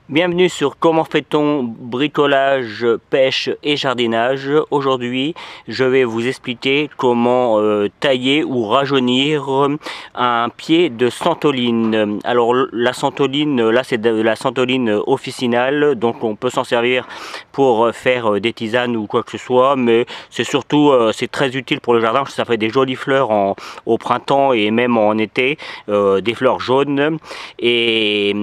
Bienvenue sur Comment fait-on bricolage, pêche et jardinage. Aujourd'hui, je vais vous expliquer comment tailler ou rajeunir un pied de santoline. Alors la santoline, là c'est de la santoline officinale, donc on peut s'en servir pour faire des tisanes ou quoi que ce soit, mais c'est surtout c'est très utile pour le jardin parce que ça fait des jolies fleurs au printemps et même en été, des fleurs jaunes et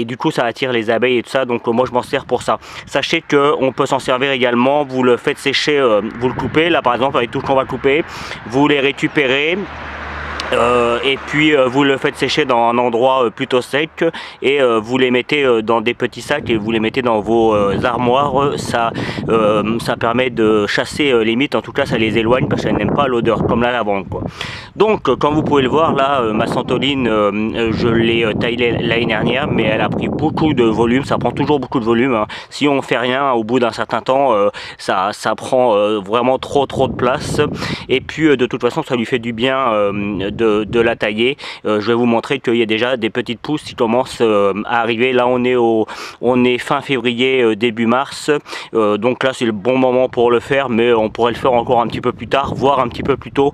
du coup ça attire les abeilles et tout ça, donc moi je m'en sers pour ça. Sachez que on peut s'en servir également, vous le faites sécher, vous le coupez, là par exemple avec tout ce qu'on va couper, vous les récupérez. Et puis vous le faites sécher dans un endroit plutôt sec et vous les mettez dans des petits sacs et vous les mettez dans vos armoires. Ça permet de chasser les mites, en tout cas ça les éloigne parce qu'elles n'aiment pas l'odeur comme la lavande quoi. Donc comme vous pouvez le voir là, ma santoline je l'ai taillée l'année dernière, mais elle a pris beaucoup de volume, ça prend toujours beaucoup de volume hein. Si on fait rien au bout d'un certain temps, ça prend vraiment trop de place et puis de toute façon ça lui fait du bien de la tailler. Je vais vous montrer qu'il y a déjà des petites pousses qui commencent à arriver. Là on est fin février, début mars, donc là c'est le bon moment pour le faire, mais on pourrait le faire encore un petit peu plus tard, voire un petit peu plus tôt.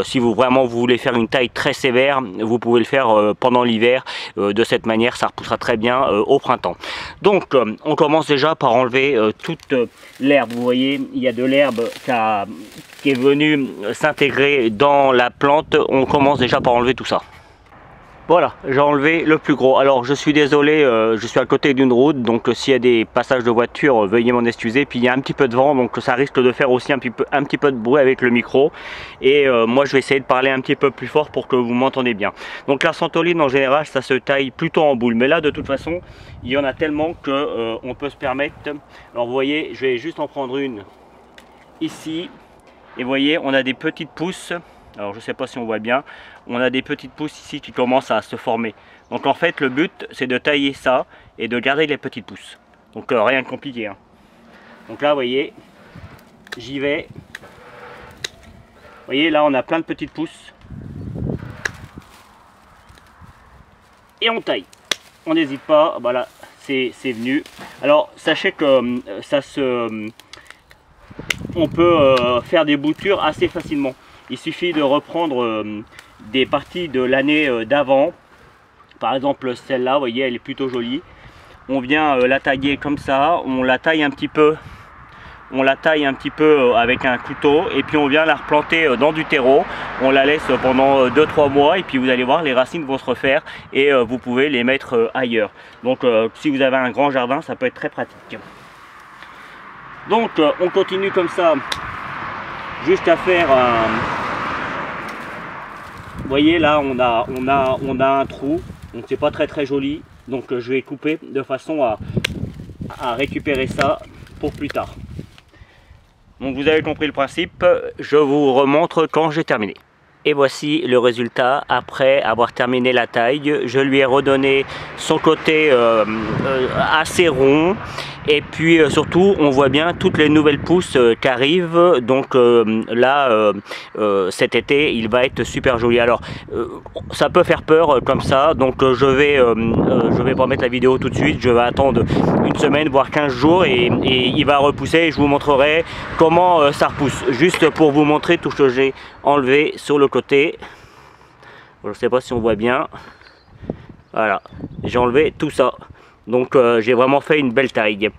Si vous voulez faire une taille très sévère, vous pouvez le faire pendant l'hiver. De cette manière ça repoussera très bien au printemps. Donc on commence déjà par enlever toute l'herbe. Vous voyez, il y a de l'herbe qui est venue s'intégrer dans la plante. On commence déjà par enlever tout ça. Voilà, j'ai enlevé le plus gros. Alors je suis désolé, je suis à côté d'une route, donc s'il y a des passages de voitures, veuillez m'en excuser. Puis il y a un petit peu de vent, donc ça risque de faire aussi un petit peu de bruit avec le micro. Et moi je vais essayer de parler un petit peu plus fort pour que vous m'entendez bien. Donc la santoline en général, ça se taille plutôt en boule. Mais là de toute façon, il y en a tellement que on peut se permettre. Alors vous voyez, je vais juste en prendre une ici. Et vous voyez, on a des petites pousses. Alors je sais pas si on voit bien, on a des petites pousses ici qui commencent à se former. Donc en fait le but c'est de tailler ça et de garder les petites pousses. Donc rien de compliqué hein. Donc là vous voyez, j'y vais. Vous voyez là on a plein de petites pousses. Et on taille. On n'hésite pas, voilà, c'est venu. Alors sachez que on peut faire des boutures assez facilement. Il suffit de reprendre des parties de l'année d'avant. Par exemple celle-là, vous voyez, elle est plutôt jolie. On vient la tailler comme ça, on la taille un petit peu. On la taille un petit peu avec un couteau et puis on vient la replanter dans du terreau. On la laisse pendant 2-3 mois et puis vous allez voir, les racines vont se refaire et vous pouvez les mettre ailleurs. Donc si vous avez un grand jardin, ça peut être très pratique. Donc on continue comme ça jusqu'à faire un... Vous voyez là on a un trou, donc c'est pas très joli, donc je vais couper de façon à récupérer ça pour plus tard. Donc vous avez compris le principe, je vous remontre quand j'ai terminé. Et voici le résultat après avoir terminé la taille. Je lui ai redonné son côté assez rond. Et puis surtout on voit bien toutes les nouvelles pousses qui arrivent. Donc là cet été il va être super joli. Alors ça peut faire peur comme ça. Donc je vais pas mettre la vidéo tout de suite. Je vais attendre une semaine voire 15 jours et il va repousser. Et je vous montrerai comment ça repousse. Juste pour vous montrer tout ce que j'ai enlevé sur le côté. Je ne sais pas si on voit bien. Voilà, j'ai enlevé tout ça. Donc j'ai vraiment fait une belle taille.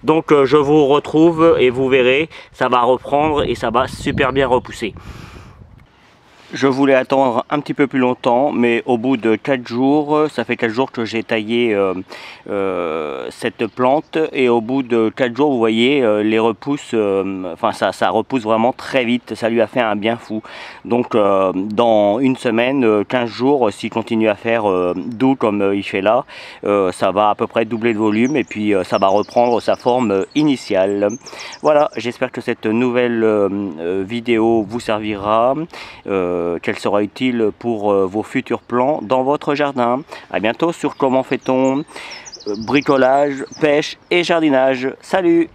Donc je vous retrouve et vous verrez, ça va reprendre et ça va super bien repousser. Je voulais attendre un petit peu plus longtemps, mais au bout de 4 jours, ça fait 4 jours que j'ai taillé cette plante, et au bout de 4 jours, vous voyez, les repousses, enfin ça repousse vraiment très vite, ça lui a fait un bien fou. Donc dans une semaine, 15 jours, s'il continue à faire doux comme il fait là, ça va à peu près doubler de volume, et puis ça va reprendre sa forme initiale. Voilà, j'espère que cette nouvelle vidéo vous servira. Qu'elle sera utile pour vos futurs plans dans votre jardin. A bientôt sur Comment fait-on bricolage, pêche et jardinage. Salut!